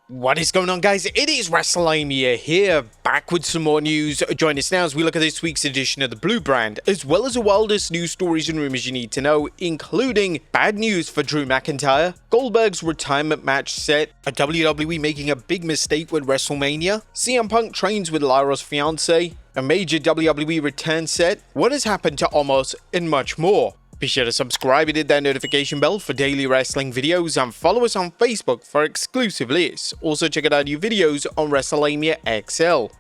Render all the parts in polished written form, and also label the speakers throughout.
Speaker 1: What is going on, guys? It is Wrestlelamia here, back with some more news. Join us now as we look at this week's edition of the Blue Brand, as well as the wildest news stories and rumors you need to know, including bad news for Drew McIntyre, Goldberg's retirement match set, a WWE making a big mistake with Wrestlemania, CM Punk trains with LYRA'S fiance, a major WWE return set, what has happened to OMOS, and much more. Be sure to subscribe and hit that notification bell for daily wrestling videos, and follow us on Facebook for exclusive lists. Also check out our new videos on Wrestlelamia XL.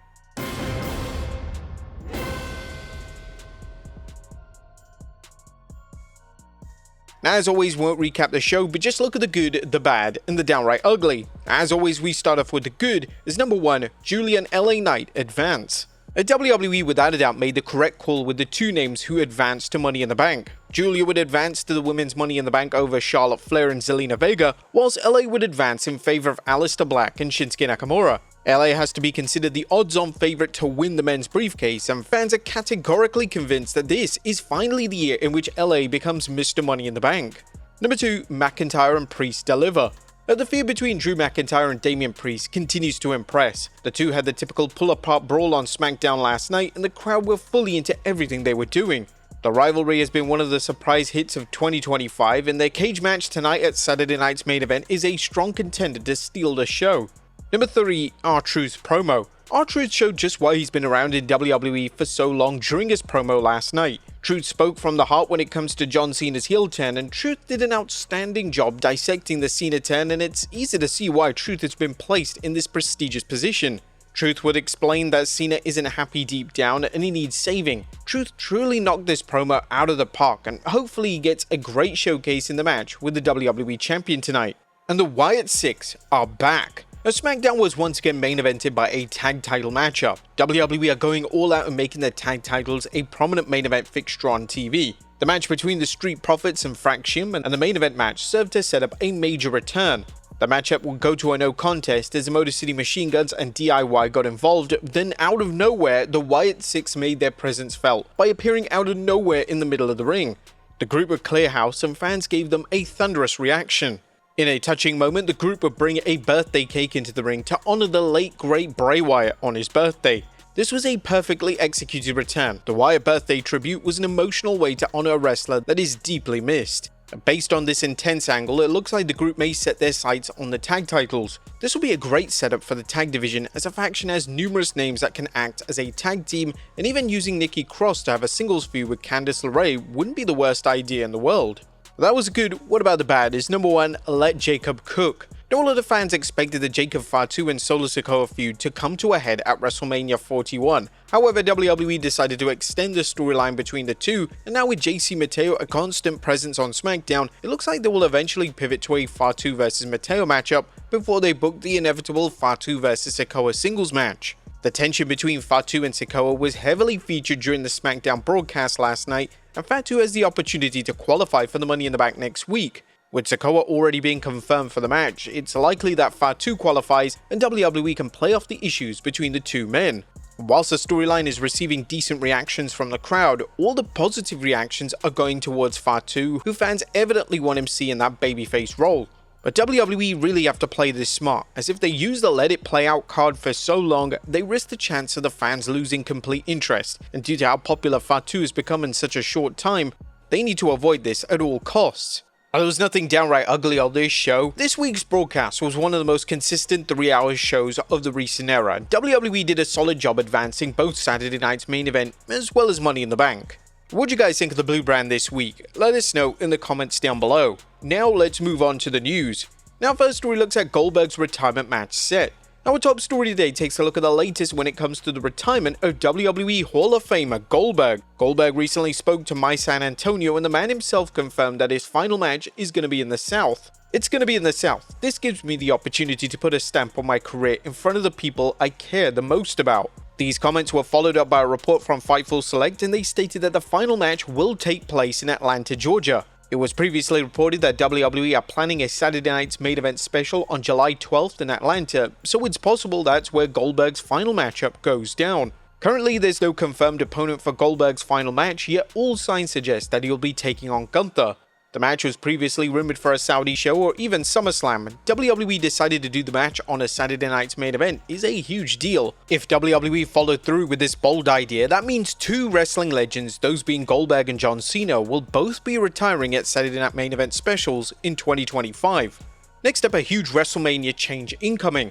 Speaker 1: Now, as always, we won't recap the show, but just look at the good, the bad, and the downright ugly. As always, we start off with the good, as number 1, Julia and LA Knight advance. WWE without a doubt made the correct call with the two names who advanced to Money in the Bank. Julia would advance to the Women's Money in the Bank over Charlotte Flair and Zelina Vega, whilst LA would advance in favor of Aleister Black and Shinsuke Nakamura. LA has to be considered the odds-on favorite to win the men's briefcase, and fans are categorically convinced that this is finally the year in which LA becomes Mr. Money in the Bank. Number 2, McIntyre and Priest deliver. The feud between Drew McIntyre and Damian Priest continues to impress. The two had the typical pull-apart brawl on SmackDown last night, and the crowd were fully into everything they were doing. The rivalry has been one of the surprise hits of 2025, and their cage match tonight at Saturday night's main event is a strong contender to steal the show. Number 3, R-Truth's promo. R-Truth showed just why he's been around in WWE for so long during his promo last night. Truth spoke from the heart when it comes to John Cena's heel turn, and Truth did an outstanding job dissecting the Cena turn, and it's easy to see why Truth has been placed in this prestigious position. Truth would explain that Cena isn't happy deep down and he needs saving. Truth truly knocked this promo out of the park, and hopefully he gets a great showcase in the match with the WWE Champion tonight. And the Wyatt SICKS are back. SmackDown was once again main evented by a tag title matchup. WWE are going all out and making their tag titles a prominent main event fixture on TV. The match between the Street Profits and Fraction and the main event match served to set up a major return. The matchup will go to a no contest as the Motor City Machine Guns and DIY got involved. Then out of nowhere, the Wyatt SICKS made their presence felt by appearing out of nowhere in the middle of the ring. The group would clear house and fans gave them a thunderous reaction. In a touching moment, the group would bring a birthday cake into the ring to honor the late great Bray Wyatt on his birthday. This was a perfectly executed return. The Wyatt birthday tribute was an emotional way to honor a wrestler that is deeply missed. Based on this intense angle, it looks like the group may set their sights on the tag titles. This will be a great setup for the tag division, as a faction has numerous names that can act as a tag team, and even using Nikki Cross to have a singles feud with Candice LeRae wouldn't be the worst idea in the world. That was good. What about the bad? Is number 1, let Jacob cook. All of the fans expected the Jacob Fatu and Solo Sikoa feud to come to a head at Wrestlemania 41. However, WWE decided to extend the storyline between the two, and now with JC Mateo a constant presence on SmackDown, it looks like they will eventually pivot to a Fatu vs Mateo matchup before they book the inevitable Fatu vs Sikoa singles match. The tension between Fatu and Sikoa was heavily featured during the SmackDown broadcast last night, and Fatu has the opportunity to qualify for the Money in the Bank next week. With Sikoa already being confirmed for the match, it's likely that Fatu qualifies and WWE can play off the issues between the two men. Whilst the storyline is receiving decent reactions from the crowd, all the positive reactions are going towards Fatu, who fans evidently want him see in that babyface role. But WWE really have to play this smart, as if they use the let it play out card for so long, they risk the chance of the fans losing complete interest, and due to how popular Fatu has become in such a short time, they need to avoid this at all costs. There was nothing downright ugly on this show. This week's broadcast was one of the most consistent 3-hour shows of the recent era. WWE did a solid job advancing both Saturday night's main event as well as Money in the Bank. What do you guys think of the Blue Brand this week? Let us know in the comments down below. Now let's move on to the news. Now, first story looks at Goldberg's retirement match set. Our top story today takes a look at the latest when it comes to the retirement of WWE Hall of Famer Goldberg. Goldberg recently spoke to My San Antonio, and the man himself confirmed that his final match is going to be in the South. It's going to be in the South. This gives me the opportunity to put a stamp on my career in front of the people I care the most about. These comments were followed up by a report from Fightful Select, and they stated that the final match will take place in Atlanta, Georgia. It was previously reported that WWE are planning a Saturday night's main event special on July 12th in Atlanta, so it's possible that's where Goldberg's final matchup goes down. Currently, there's no confirmed opponent for Goldberg's final match, yet all signs suggest that he'll be taking on Gunther. The match was previously rumored for a Saudi show or even SummerSlam, and WWE decided to do the match on a Saturday night's main event is a huge deal. If WWE followed through with this bold idea, that means two wrestling legends, those being Goldberg and John Cena, will both be retiring at Saturday night main event specials in 2025. Next up, a huge Wrestlemania change incoming.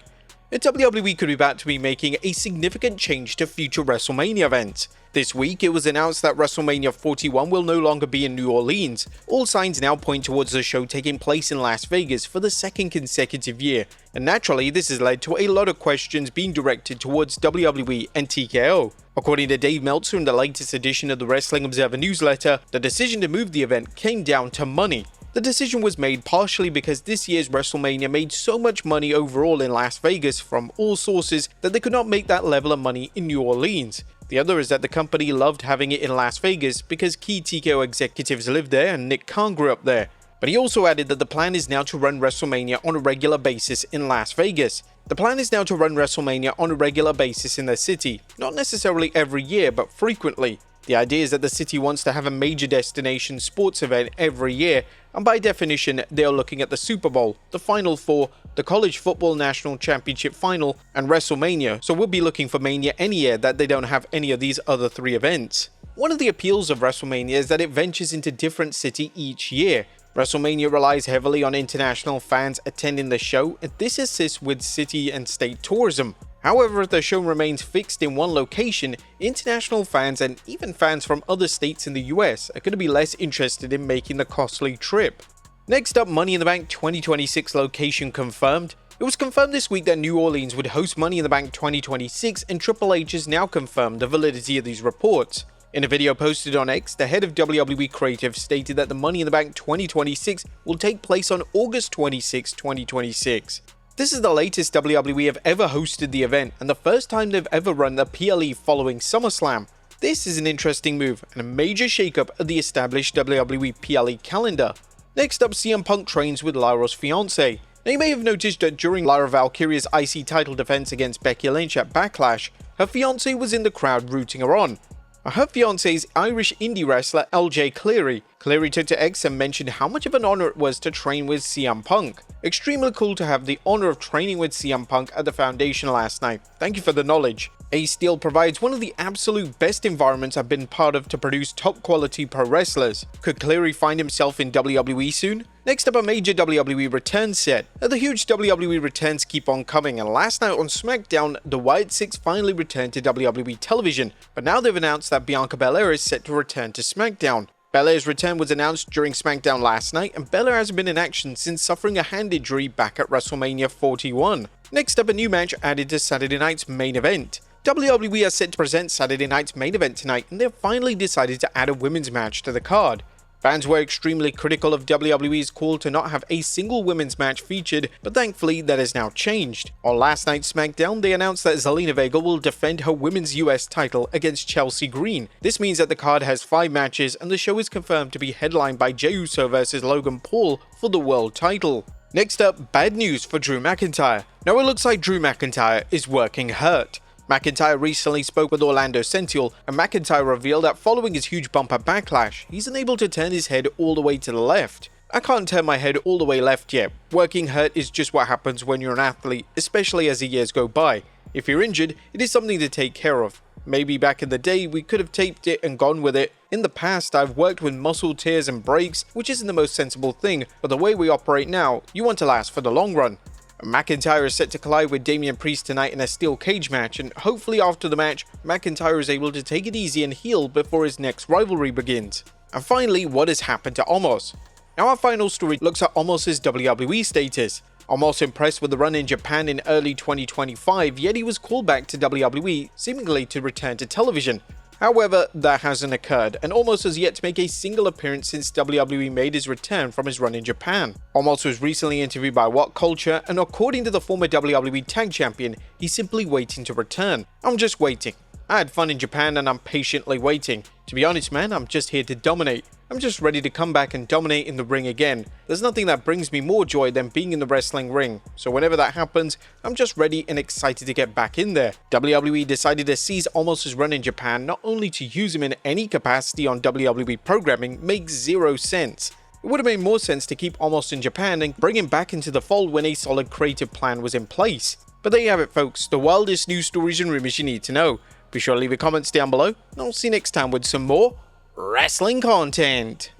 Speaker 1: WWE could be about to be making a significant change to future Wrestlemania events. This week, it was announced that Wrestlemania 41 will no longer be in New Orleans. All signs now point towards the show taking place in Las Vegas for the second consecutive year, and naturally, this has led to a lot of questions being directed towards WWE and TKO. According to Dave Meltzer in the latest edition of the Wrestling Observer newsletter, the decision to move the event came down to money. The decision was made partially because this year's WrestleMania made so much money overall in Las Vegas from all sources that they could not make that level of money in New Orleans. The other is that the company loved having it in Las Vegas because key TKO executives lived there and Nick Khan grew up there. But he also added that the plan is now to run WrestleMania on a regular basis in Las Vegas. The plan is now to run WrestleMania on a regular basis in the city, not necessarily every year, but frequently. The idea is that the city wants to have a major destination sports event every year, and by definition, they are looking at the Super Bowl, the Final Four, the College Football National Championship Final, and WrestleMania, so we'll be looking for Mania any year that they don't have any of these other three events. One of the appeals of WrestleMania is that it ventures into different city each year. WrestleMania relies heavily on international fans attending the show, and this assists with city and state tourism. However, if the show remains fixed in one location, international fans and even fans from other states in the US are going to be less interested in making the costly trip. Next up, Money in the Bank 2026 location confirmed. It was confirmed this week that New Orleans would host Money in the Bank 2026, and Triple H has now confirmed the validity of these reports. In a video posted on X, the head of WWE Creative stated that the Money in the Bank 2026 will take place on August 26, 2026. This is the latest WWE have ever hosted the event, and the first time they've ever run the PLE following SummerSlam. This is an interesting move, and a major shakeup of the established WWE PLE calendar. Next up, CM Punk trains with Lyra's fiance. Now you may have noticed that during Lyra Valkyria's IC title defense against Becky Lynch at Backlash, her fiance was in the crowd rooting her on. Her fiance is Irish indie wrestler LJ Cleary. Cleary took to X and mentioned how much of an honor it was to train with CM Punk. Extremely cool to have the honor of training with CM Punk at the Foundation last night. Thank you for the knowledge. Ace Steel provides one of the absolute best environments I've been part of to produce top quality pro wrestlers. Could Cleary find himself in WWE soon? Next up, a major WWE return set. The huge WWE returns keep on coming, and last night on SmackDown, the Wyatt Six finally returned to WWE television, but now they've announced that Bianca Belair is set to return to SmackDown. Belair's return was announced during SmackDown last night, and Belair hasn't been in action since suffering a hand injury back at WrestleMania 41. Next up, a new match added to Saturday night's main event. WWE are set to present Saturday night's main event tonight, and they've finally decided to add a women's match to the card. Fans were extremely critical of WWE's call to not have a single women's match featured, but thankfully that has now changed. On last night's SmackDown, they announced that Zelina Vega will defend her women's US title against Chelsea Green. This means that the card has 5 matches, and the show is confirmed to be headlined by Jey Uso vs Logan Paul for the world title. Next up, bad news for Drew McIntyre. Now it looks like Drew McIntyre is working hurt. McIntyre recently spoke with Orlando Sentinel, and McIntyre revealed that following his huge bump at Backlash, he's unable to turn his head all the way to the left. I can't turn my head all the way left yet. Working hurt is just what happens when you're an athlete, especially as the years go by. If you're injured, it is something to take care of. Maybe back in the day, we could have taped it and gone with it. In the past, I've worked with muscle tears and breaks, which isn't the most sensible thing, but the way we operate now, you want to last for the long run. McIntyre is set to collide with Damian Priest tonight in a steel cage match, and hopefully after the match, McIntyre is able to take it easy and heal before his next rivalry begins. And finally, what has happened to OMOS? Now our final story looks at OMOS' WWE status. OMOS impressed with the run in Japan in early 2025, yet he was called back to WWE, seemingly to return to television. However, that hasn't occurred, and Omos has yet to make a single appearance since WWE made his return from his run in Japan. Omos was recently interviewed by What Culture, and according to the former WWE Tag Champion, he's simply waiting to return. I'm just waiting. I had fun in Japan and I'm patiently waiting. To be honest, man, I'm just here to dominate. I'm just ready to come back and dominate in the ring again. There's nothing that brings me more joy than being in the wrestling ring. So whenever that happens, I'm just ready and excited to get back in there. WWE decided to seize Omos' run in Japan, not only to use him in any capacity on WWE programming makes zero sense. It would have made more sense to keep OMOS in Japan and bring him back into the fold when a solid creative plan was in place. But there you have it folks, the wildest news stories and rumors you need to know. Be sure to leave your comments down below, and I'll see you next time with some more wrestling content.